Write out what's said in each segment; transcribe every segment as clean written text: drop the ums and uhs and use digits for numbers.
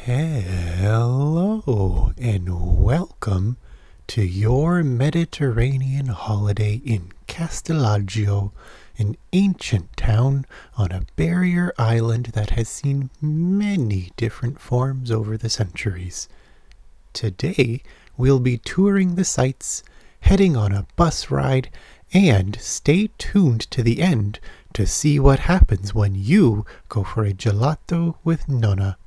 Hello and welcome to your Mediterranean holiday in Castelaggio, an ancient town on a barrier island that has seen many different forms over the centuries. Today, we'll be touring the sights, heading on a bus ride, and stay tuned to the end to see what happens when you go for a gelato with Nonna.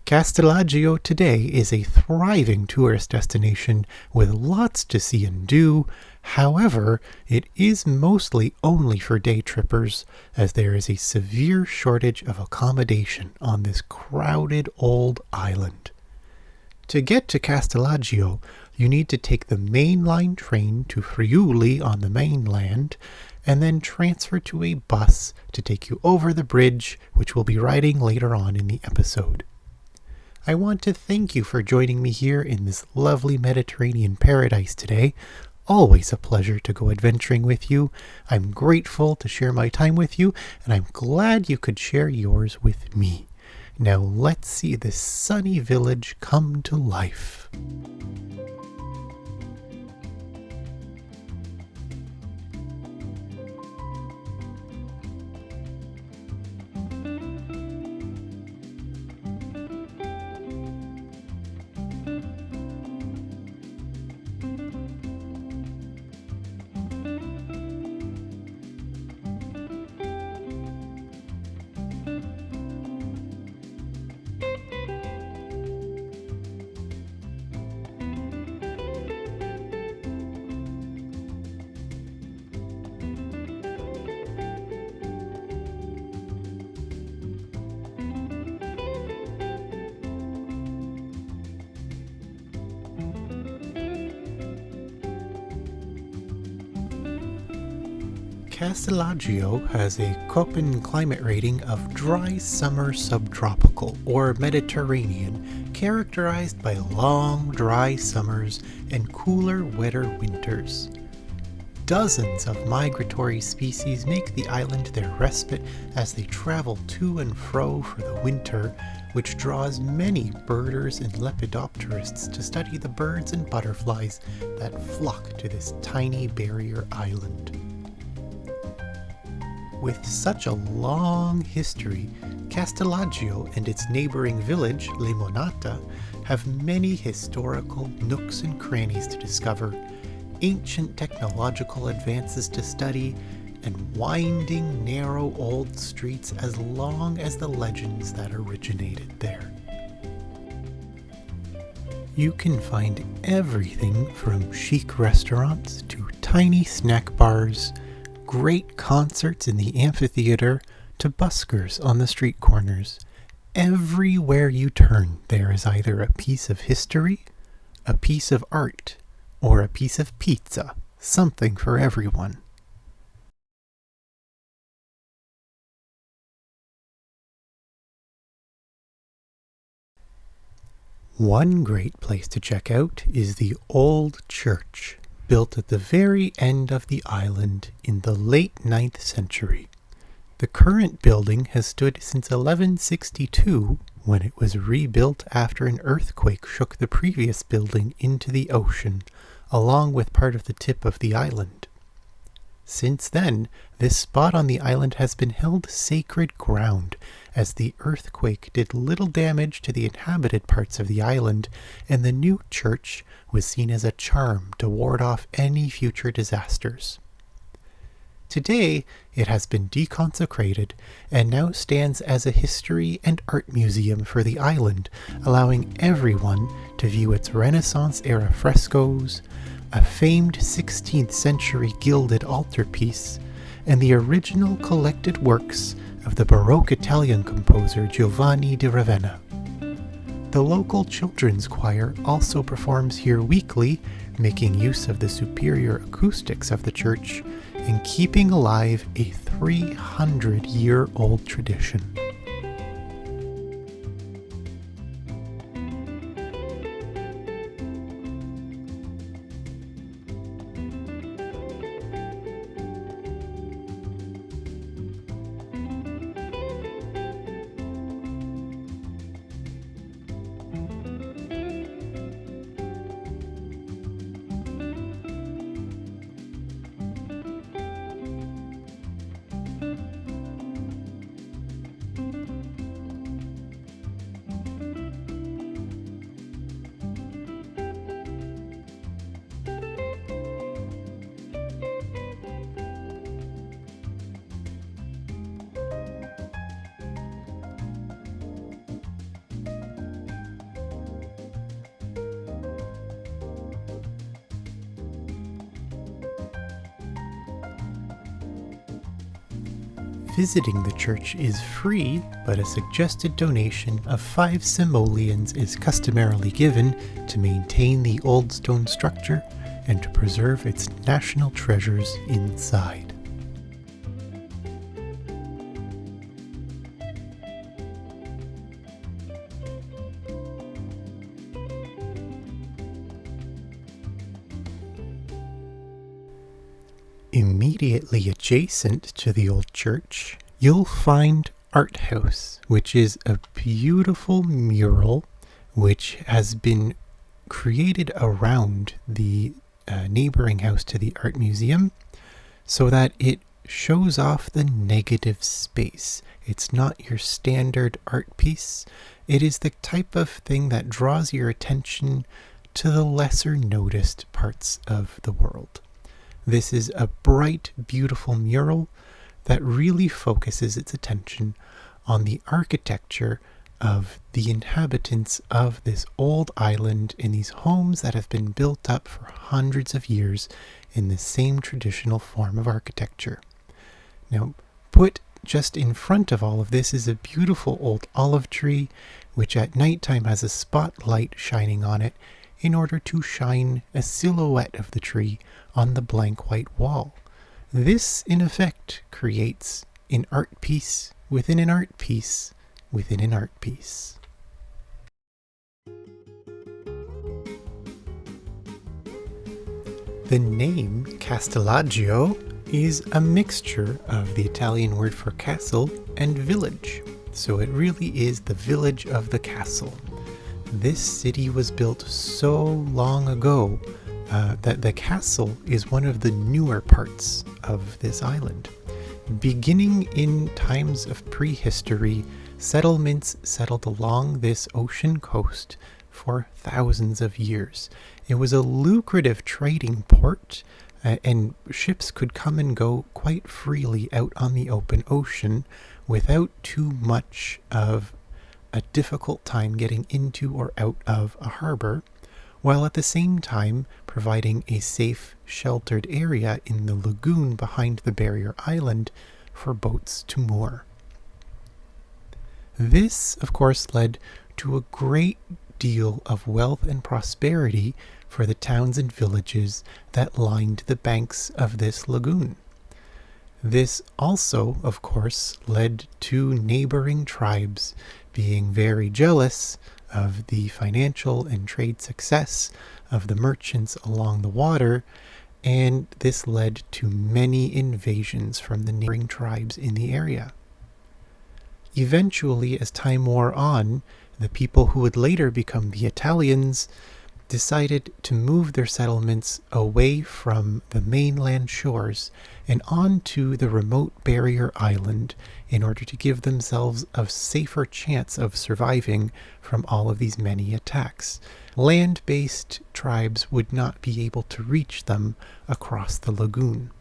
Castelaggio today is a thriving tourist destination with lots to see and do. However, it is mostly only for day trippers, as there is a severe shortage of accommodation on this crowded old island. To get to Castelaggio, you need to take the mainline train to Friuli on the mainland, and then transfer to a bus to take you over the bridge, which we'll be riding later on in the episode. I want to thank you for joining me here in this lovely Mediterranean paradise today. Always a pleasure to go adventuring with you. I'm grateful to share my time with you, and I'm glad you could share yours with me. Now let's see this sunny village come to life. Castelaggio has a Köppen climate rating of dry summer subtropical or Mediterranean, characterized by long, dry summers and cooler, wetter winters. Dozens of migratory species make the island their respite as they travel to and fro for the winter, which draws many birders and lepidopterists to study the birds and butterflies that flock to this tiny barrier island. With such a long history, Castelaggio and its neighboring village, Limonata, have many historical nooks and crannies to discover, ancient technological advances to study, and winding, narrow old streets as long as the legends that originated there. You can find everything from chic restaurants to tiny snack bars, great concerts in the amphitheater, to buskers on the street corners. Everywhere you turn, there is either a piece of history, a piece of art, or a piece of pizza, something for everyone. One great place to check out is the old church, built at the very end of the island in the late 9th century. The current building has stood since 1162, when it was rebuilt after an earthquake shook the previous building into the ocean, along with part of the tip of the island. Since then, this spot on the island has been held sacred ground, as the earthquake did little damage to the inhabited parts of the island, and the new church was seen as a charm to ward off any future disasters. Today, it has been deconsecrated and now stands as a history and art museum for the island, allowing everyone to view its Renaissance-era frescoes, a famed 16th century gilded altarpiece, and the original collected works of the Baroque Italian composer Giovanni di Ravenna. The local children's choir also performs here weekly, making use of the superior acoustics of the church and keeping alive a 300-year-old tradition. Visiting the church is free, but a suggested donation of 5 simoleons is customarily given to maintain the old stone structure and to preserve its national treasures inside. Immediately adjacent to the old church, you'll find Art House, which is a beautiful mural which has been created around the neighboring house to the art museum so that it shows off the negative space. It's not your standard art piece. It is the type of thing that draws your attention to the lesser noticed parts of the world. This is a bright, beautiful mural that really focuses its attention on the architecture of the inhabitants of this old island in these homes that have been built up for hundreds of years in the same traditional form of architecture. Now, put just in front of all of this is a beautiful old olive tree, which at nighttime has a spotlight shining on it in order to shine a silhouette of the tree on the blank white wall. This, in effect, creates an art piece within an art piece within an art piece. The name Castelaggio is a mixture of the Italian word for castle and village, so it really is the village of the castle. This city was built so long ago that the castle is one of the newer parts of this island. Beginning in times of prehistory, settlements settled along this ocean coast for thousands of years. It was a lucrative trading port, and ships could come and go quite freely out on the open ocean without too much of a difficult time getting into or out of a harbor, while at the same time providing a safe, sheltered area in the lagoon behind the barrier island for boats to moor. This, of course, led to a great deal of wealth and prosperity for the towns and villages that lined the banks of this lagoon. This also, of course, led to neighboring tribes being very jealous of the financial and trade success of the merchants along the water, and this led to many invasions from the neighboring tribes in the area. Eventually, as time wore on, the people who would later become the Italians decided to move their settlements away from the mainland shores and onto the remote barrier island in order to give themselves a safer chance of surviving from all of these many attacks. Land-based tribes would not be able to reach them across the lagoon.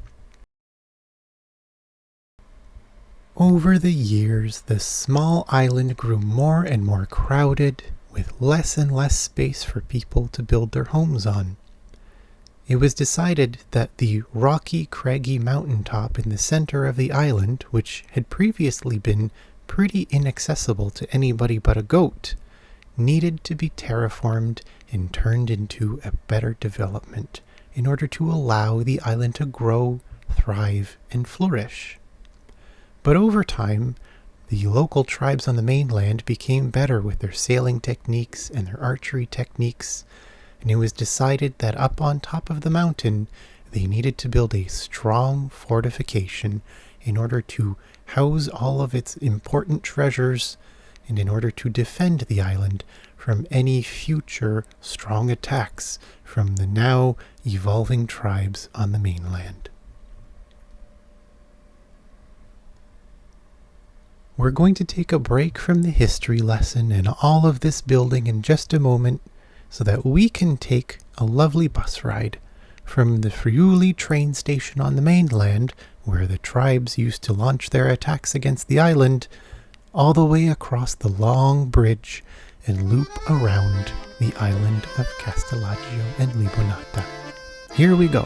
Over the years, the small island grew more and more crowded, with less and less space for people to build their homes on. It was decided that the rocky, craggy mountaintop in the center of the island, which had previously been pretty inaccessible to anybody but a goat, needed to be terraformed and turned into a better development in order to allow the island to grow, thrive, and flourish. But over time, the local tribes on the mainland became better with their sailing techniques and their archery techniques, and it was decided that up on top of the mountain, they needed to build a strong fortification in order to house all of its important treasures and in order to defend the island from any future strong attacks from the now evolving tribes on the mainland. We're going to take a break from the history lesson and all of this building in just a moment so that we can take a lovely bus ride from the Friuli train station on the mainland, where the tribes used to launch their attacks against the island, all the way across the long bridge and loop around the island of Castelaggio and Limonata. Here we go.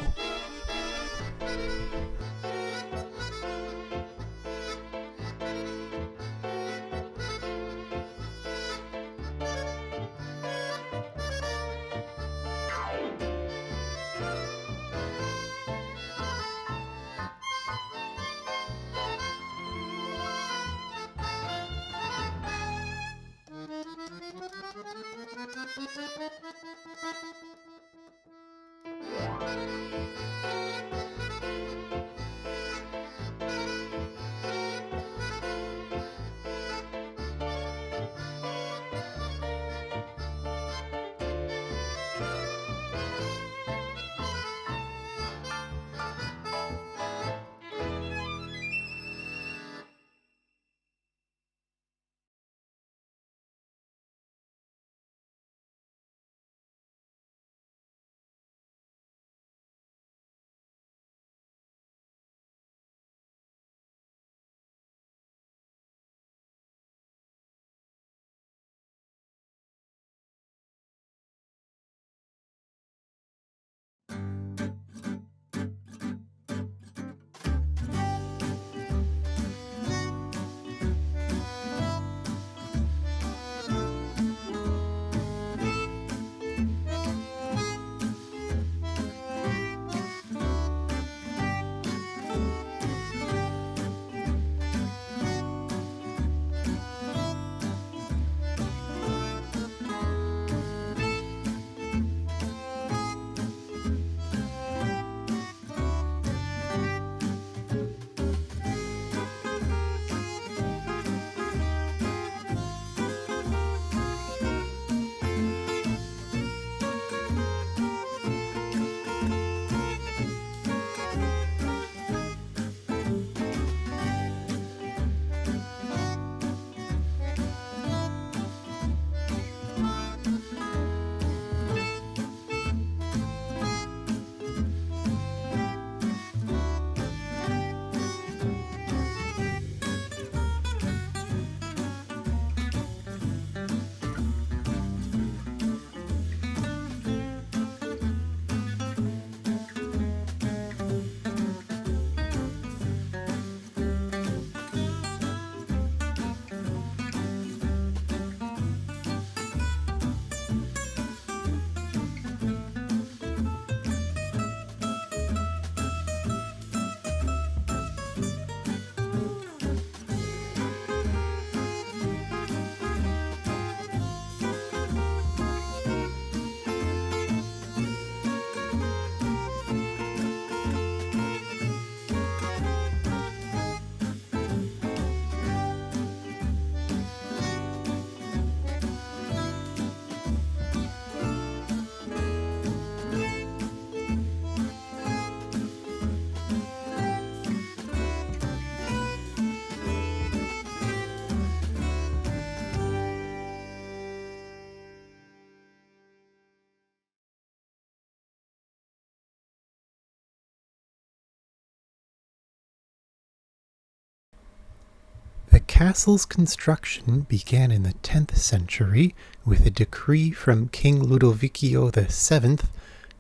The castle's construction began in the 10th century with a decree from King Ludovico VII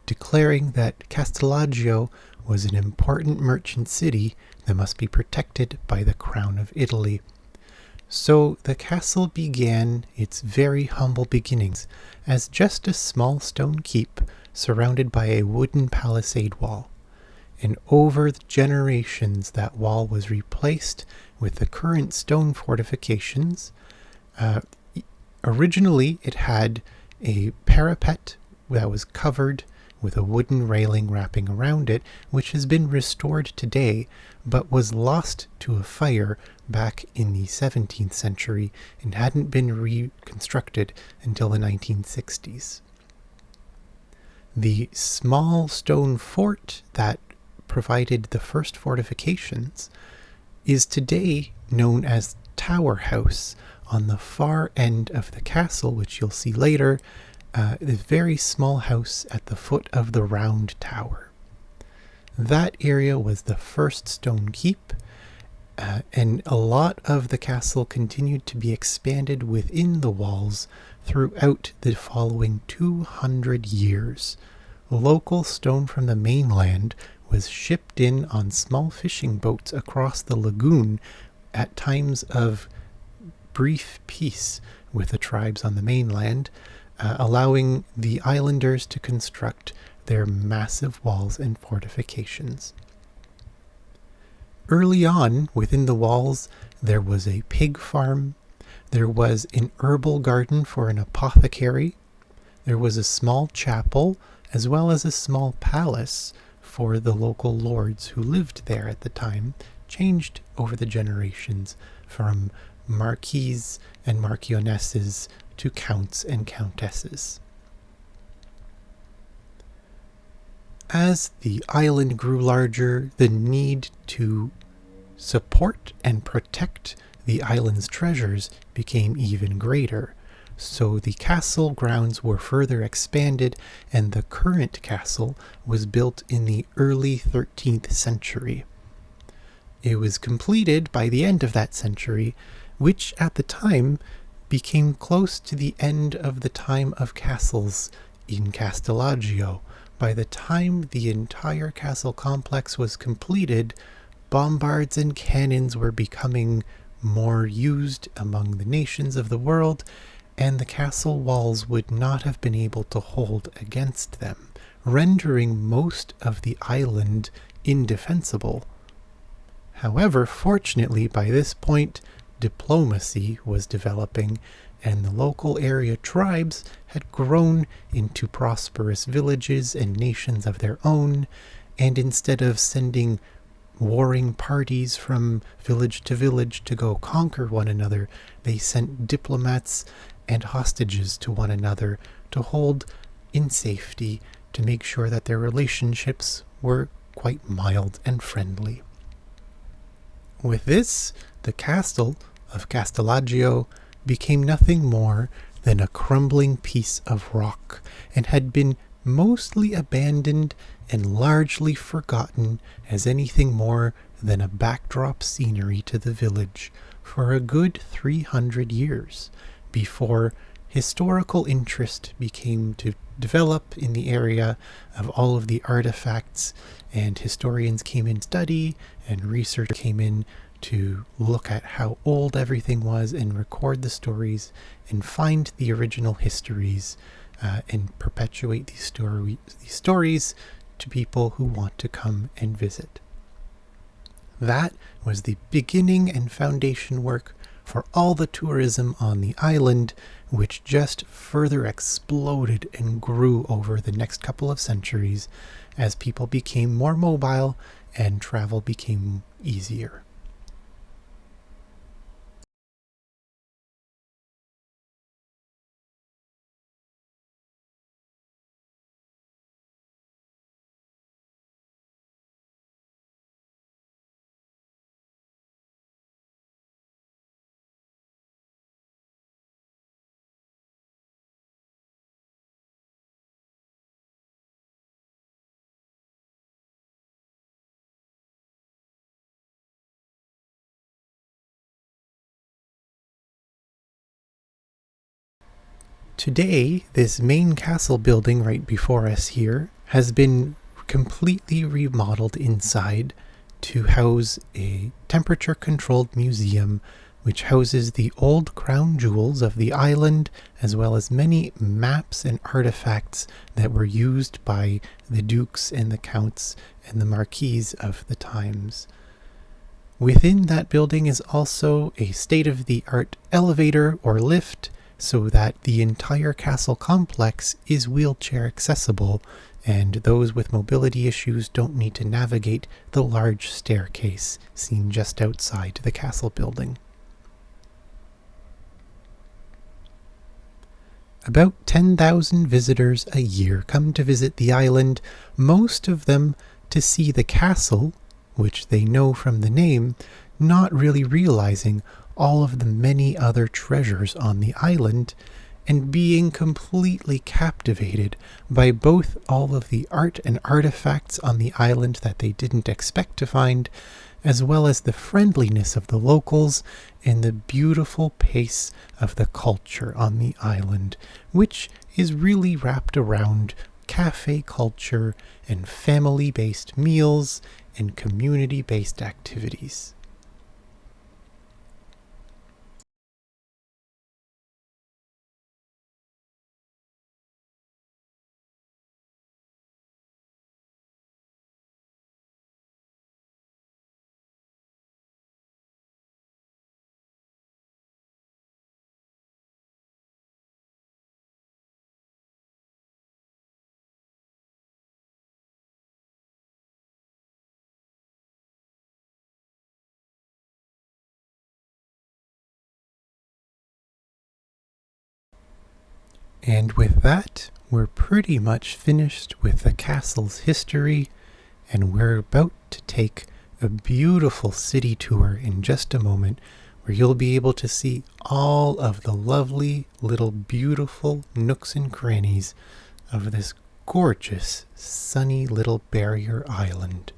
declaring that Castelaggio was an important merchant city that must be protected by the Crown of Italy. So the castle began its very humble beginnings as just a small stone keep surrounded by a wooden palisade wall. And over the generations that wall was replaced with the current stone fortifications. Originally it had a parapet that was covered with a wooden railing wrapping around it, which has been restored today, but was lost to a fire back in the 17th century and hadn't been reconstructed until the 1960s. The small stone fort that provided the first fortifications is today known as Tower House on the far end of the castle, which you'll see later, the very small house at the foot of the round tower. That area was the first stone keep, and a lot of the castle continued to be expanded within the walls throughout the following 200 years. Local stone from the mainland was shipped in on small fishing boats across the lagoon at times of brief peace with the tribes on the mainland, allowing the islanders to construct their massive walls and fortifications. Early on, within the walls, there was a pig farm, there was an herbal garden for an apothecary, there was a small chapel, as well as a small palace for the local lords who lived there at the time, changed over the generations from marquises and marchionesses to counts and countesses. As the island grew larger, the need to support and protect the island's treasures became even greater. So the castle grounds were further expanded, and the current castle was built in the early 13th century. It was completed by the end of that century, which at the time became close to the end of the time of castles in Castelaggio. By the time the entire castle complex was completed, bombards and cannons were becoming more used among the nations of the world, and the castle walls would not have been able to hold against them, rendering most of the island indefensible. However, fortunately, by this point, diplomacy was developing, and the local area tribes had grown into prosperous villages and nations of their own, and instead of sending warring parties from village to go conquer one another, they sent diplomats and hostages to one another to hold in safety, to make sure that their relationships were quite mild and friendly. With this, the castle of Castelaggio became nothing more than a crumbling piece of rock, and had been mostly abandoned and largely forgotten as anything more than a backdrop scenery to the village for a good 300 years, before historical interest began to develop in the area of all of the artifacts, and historians came in to study, and research came in to look at how old everything was and record the stories and find the original histories and perpetuate these stories to people who want to come and visit. That was the beginning and foundation work for all the tourism on the island, which just further exploded and grew over the next couple of centuries as people became more mobile and travel became easier. Today, this main castle building right before us here has been completely remodeled inside to house a temperature-controlled museum which houses the old crown jewels of the island, as well as many maps and artifacts that were used by the dukes and the counts and the marquises of the times. Within that building is also a state-of-the-art elevator or lift, so that the entire castle complex is wheelchair accessible, and those with mobility issues don't need to navigate the large staircase seen just outside the castle building. About 10,000 visitors a year come to visit the island, most of them to see the castle, which they know from the name, not really realizing all of the many other treasures on the island, and being completely captivated by both all of the art and artifacts on the island that they didn't expect to find, as well as the friendliness of the locals and the beautiful pace of the culture on the island, which is really wrapped around cafe culture and family-based meals and community-based activities. And with that, we're pretty much finished with the castle's history, and we're about to take a beautiful city tour in just a moment where you'll be able to see all of the lovely little beautiful nooks and crannies of this gorgeous sunny little barrier island.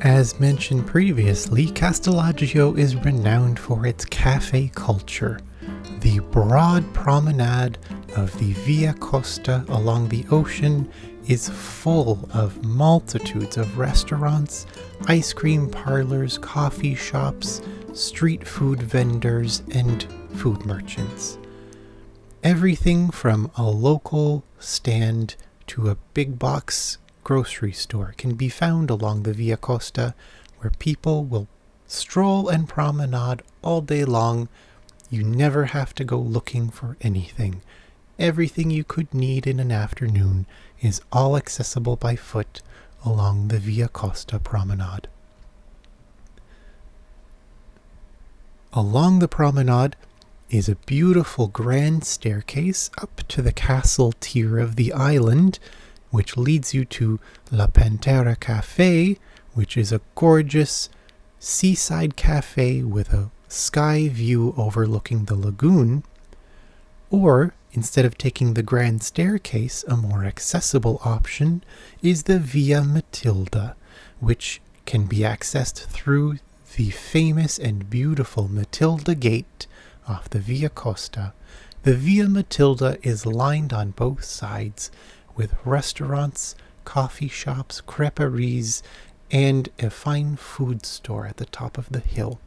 As mentioned previously, Castelaggio is renowned for its cafe culture. The broad promenade of the Via Costa along the ocean is full of multitudes of restaurants, ice cream parlors, coffee shops, street food vendors, and food merchants. Everything from a local stand to a big box grocery store can be found along the Via Costa, where people will stroll and promenade all day long. You never have to go looking for anything. Everything you could need in an afternoon is all accessible by foot along the Via Costa promenade. Along the promenade is a beautiful grand staircase up to the castle tier of the island, which leads you to La Pantera Café, which is a gorgeous seaside cafe with a sky view overlooking the lagoon. Or, instead of taking the grand staircase, a more accessible option is the Via Matilda, which can be accessed through the famous and beautiful Matilda Gate off the Via Costa. The Via Matilda is lined on both sides with restaurants, coffee shops, creperies, and a fine food store at the top of the hill.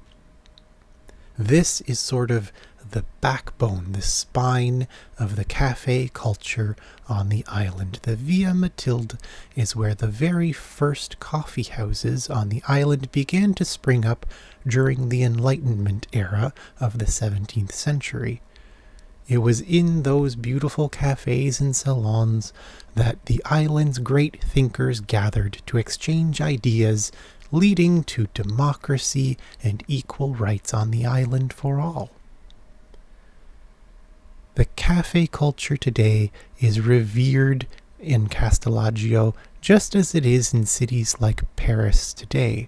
This is sort of the backbone, the spine of the cafe culture on the island. The Via Matilda is where the very first coffee houses on the island began to spring up during the Enlightenment era of the 17th century. It was in those beautiful cafes and salons that the island's great thinkers gathered to exchange ideas, leading to democracy and equal rights on the island for all. The cafe culture today is revered in Castelaggio just as it is in cities like Paris today,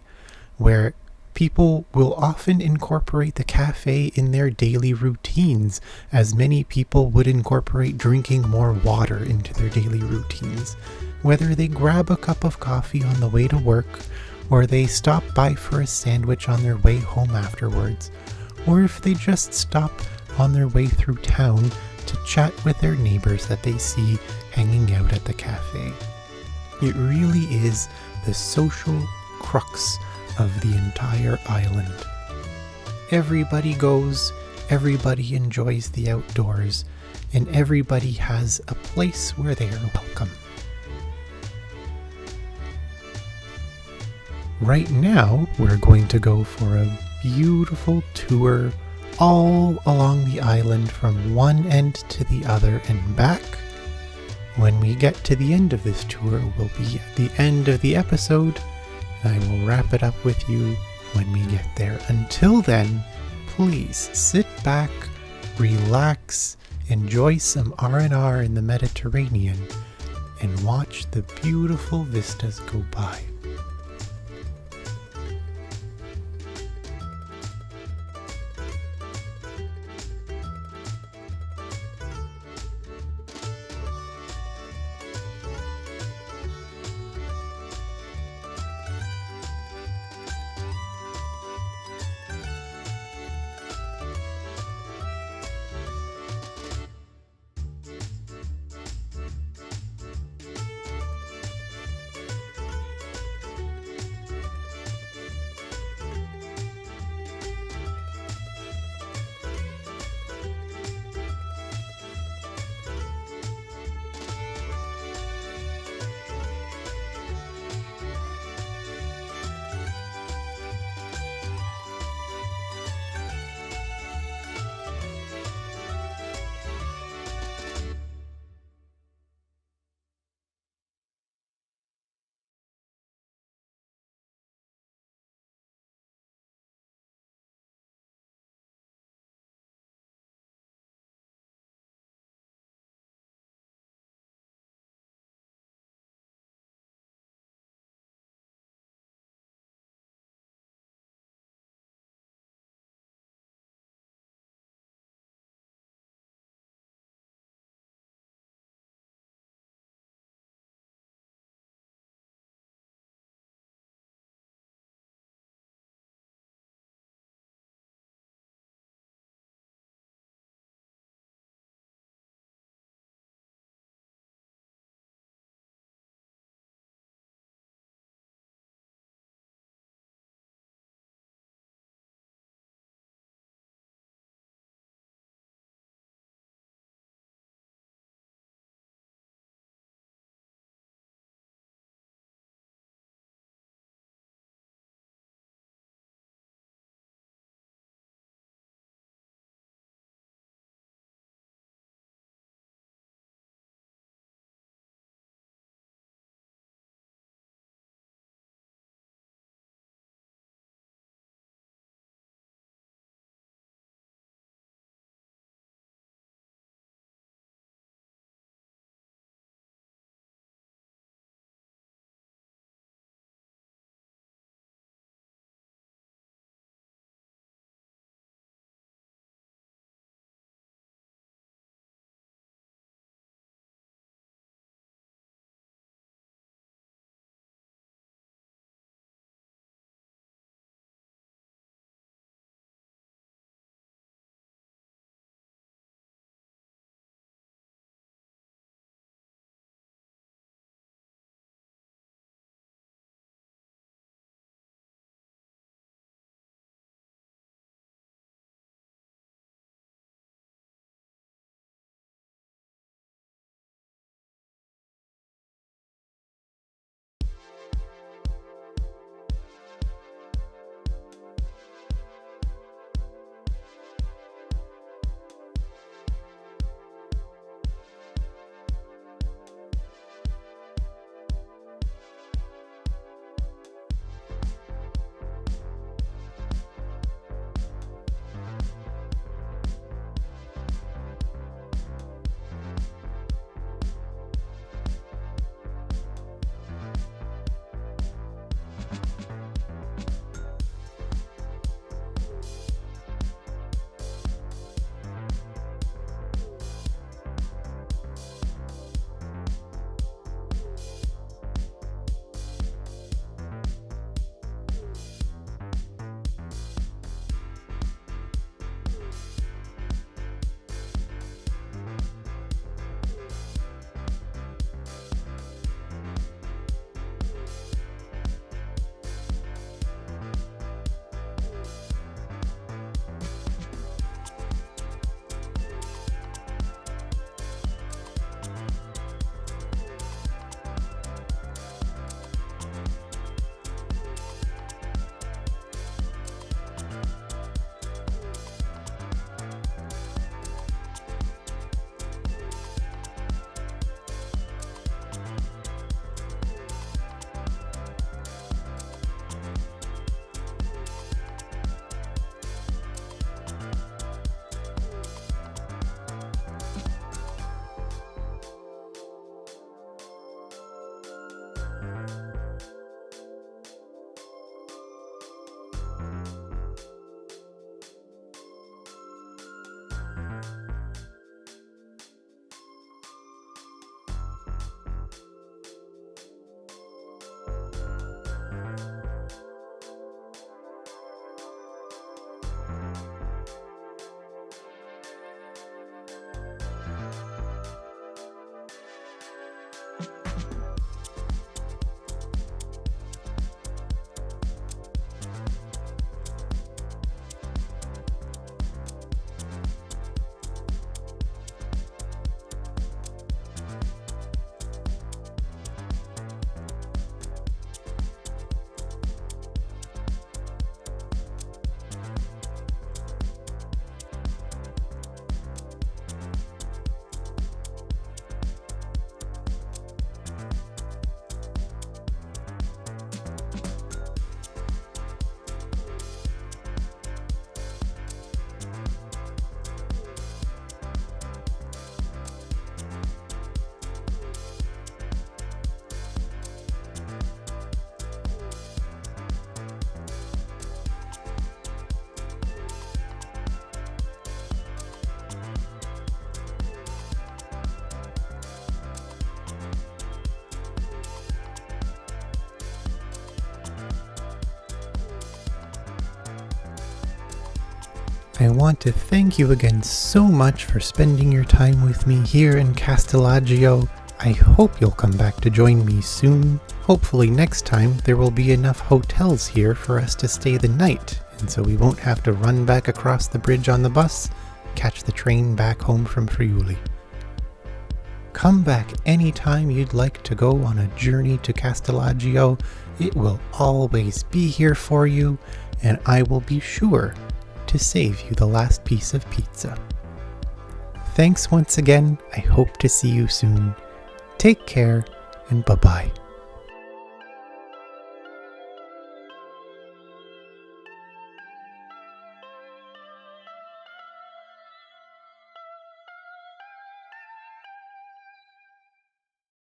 where people will often incorporate the cafe in their daily routines, as many people would incorporate drinking more water into their daily routines. Whether they grab a cup of coffee on the way to work, or they stop by for a sandwich on their way home afterwards, or if they just stop on their way through town to chat with their neighbors that they see hanging out at the cafe. It really is the social crux of the entire island. Everybody goes, everybody enjoys the outdoors, and everybody has a place where they are welcome. Right now, we're going to go for a beautiful tour all along the island from one end to the other and back. When we get to the end of this tour, we'll be at the end of the episode. I will wrap it up with you when we get there. Until then, please sit back, relax, enjoy some R&R in the Mediterranean, and watch the beautiful vistas go by. I want to thank you again so much for spending your time with me here in Castelaggio. I hope you'll come back to join me soon. Hopefully next time there will be enough hotels here for us to stay the night, and so we won't have to run back across the bridge on the bus, catch the train back home from Friuli. Come back anytime you'd like to go on a journey to Castelaggio. It will always be here for you, and I will be sure to save you the last piece of pizza. Thanks once again. I hope to see you soon. Take care, and bye-bye.